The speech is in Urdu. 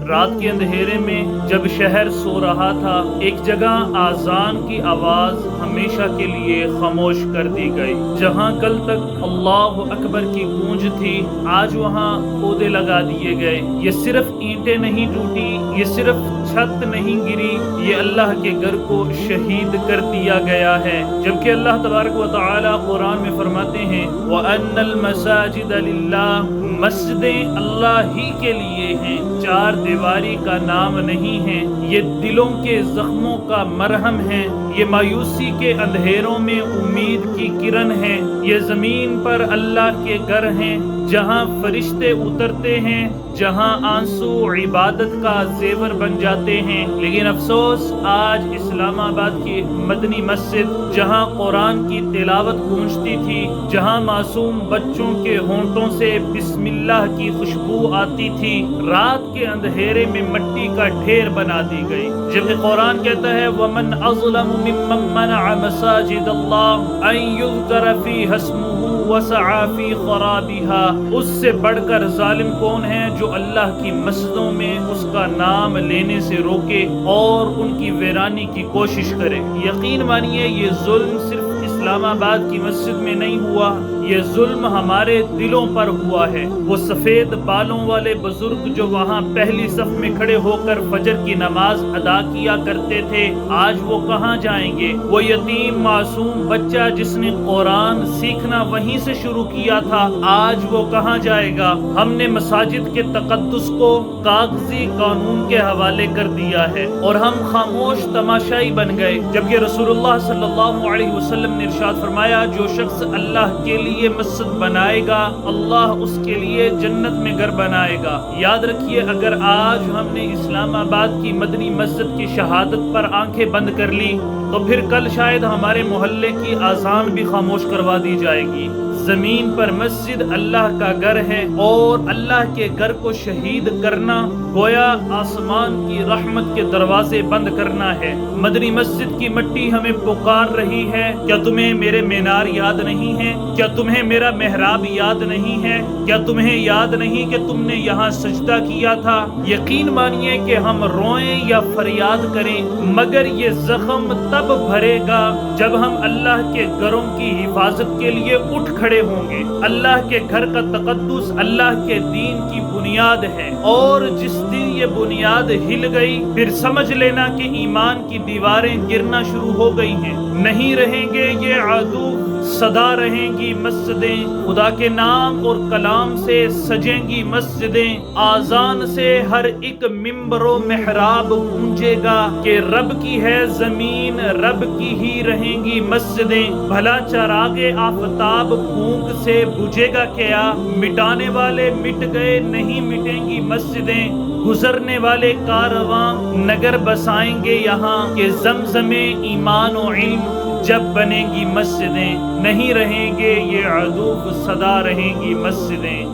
رات کے اندھیرے میں جب شہر سو رہا تھا، ایک جگہ آذان کی آواز ہمیشہ کے لیے خاموش کر دی گئی۔ جہاں کل تک اللہ اکبر کی گونج تھی، آج وہاں پودے لگا دیے گئے۔ یہ صرف اینٹیں نہیں ٹوٹی، یہ صرف چھت نہیں گری، یہ اللہ کے گھر کو شہید کر دیا گیا ہے۔ جبکہ اللہ تبارک و تعالی قرآن میں فرماتے ہیں وَأَنَّ الْمَسَاجِدَ لِلَّهِ، مسجدیں اللہ ہی کے لیے ہیں، چار دیواری کا نام نہیں ہے۔ یہ دلوں کے زخموں کا مرہم ہے، یہ مایوسی کے اندھیروں میں امید کی کرن ہے۔ یہ زمین پر اللہ کے گھر ہیں، جہاں فرشتے اترتے ہیں، جہاں آنسو عبادت کا زیور بن جاتے ہیں۔ لیکن افسوس، آج اسلام آباد کی مدنی مسجد، جہاں قرآن کی تلاوت گونجتی تھی، جہاں معصوم بچوں کے ہونٹوں سے بسم اللہ کی خوشبو آتی تھی، رات کے اندھیرے میں مٹی کا ڈھیر بنا دی گئی۔ جبکہ قرآن کہتا ہے وَمَنْ أَظْلَمُ مِمَّنْ مَنَعَ مَسَاجِدَ اللَّهِ أَنْ يُذْكَرَ فِيهَا اسْمُهُ وَسَعَى فِي خَرَابِهَا۔ اس سے بڑھ کر ظالم کون ہے جو اللہ کی مسجدوں میں اس کا نام لینے سے روکے اور ان کی ویرانی کی کوشش کرے۔ یقین مانیے، یہ ظلم صرف اسلام آباد کی مسجد میں نہیں ہوا، یہ ظلم ہمارے دلوں پر ہوا ہے۔ وہ سفید بالوں والے بزرگ جو وہاں پہلی صف میں کھڑے ہو کر فجر کی نماز ادا کیا کرتے تھے، آج وہ کہاں جائیں گے؟ وہ یتیم معصوم بچہ جس نے قرآن سیکھنا وہیں سے شروع کیا تھا، آج وہ کہاں جائے گا؟ ہم نے مساجد کے تقدس کو کاغذی قانون کے حوالے کر دیا ہے اور ہم خاموش تماشائی بن گئے، جبکہ رسول اللہ صلی اللہ علیہ وسلم نے ارشاد فرمایا جو شخص اللہ کے لیے مسجد بنائے گا، اللہ اس کے لیے جنت میں گھر بنائے گا۔ یاد رکھیے، اگر آج ہم نے اسلام آباد کی مدنی مسجد کی شہادت پر آنکھیں بند کر لی تو پھر کل شاید ہمارے محلے کی اذان بھی خاموش کروا دی جائے گی۔ زمین پر مسجد اللہ کا گھر ہے اور اللہ کے گھر کو شہید کرنا گویا آسمان کی رحمت کے دروازے بند کرنا ہے۔ مدنی مسجد کی مٹی ہمیں پکار رہی ہے، کیا تمہیں میرے مینار یاد نہیں ہے؟ کیا تمہیں میرا محراب یاد نہیں ہے؟ کیا تمہیں یاد نہیں کہ تم نے یہاں سجدہ کیا تھا؟ یقین مانیے کہ ہم روئیں یا فریاد کریں، مگر یہ زخم تب بھرے گا جب ہم اللہ کے گھروں کی حفاظت کے لیے اٹھ کھڑے ہوں گے۔ اللہ کے گھر کا تقدس اللہ کے دین کی بنیاد ہے، اور جس دن یہ بنیاد ہل گئی پھر سمجھ لینا کہ ایمان کی دیواریں گرنا شروع ہو گئی ہیں۔ نہیں رہیں گے یہ عدو، صدا رہیں گی مسجدیں، خدا کے نام اور کلام سے سجیں گی مسجدیں، آذان سے ہر ایک ممبر و محراب گونجے گا کہ رب کی ہے زمین، رب کی ہی رہیں گی مسجدیں۔ بھلا چراغ آفتاب پھونک سے بجھے گا کیا؟ مٹانے والے مٹ گئے، نہیں مٹیں گی مسجدیں۔ گزرنے والے کارواں نگر بسائیں گے یہاں کہ زمزم ایمان و علم جب بنیں گی مسجدیں۔ نہیں رہیں گے یہ عدو، صدا رہیں گی مسجدیں۔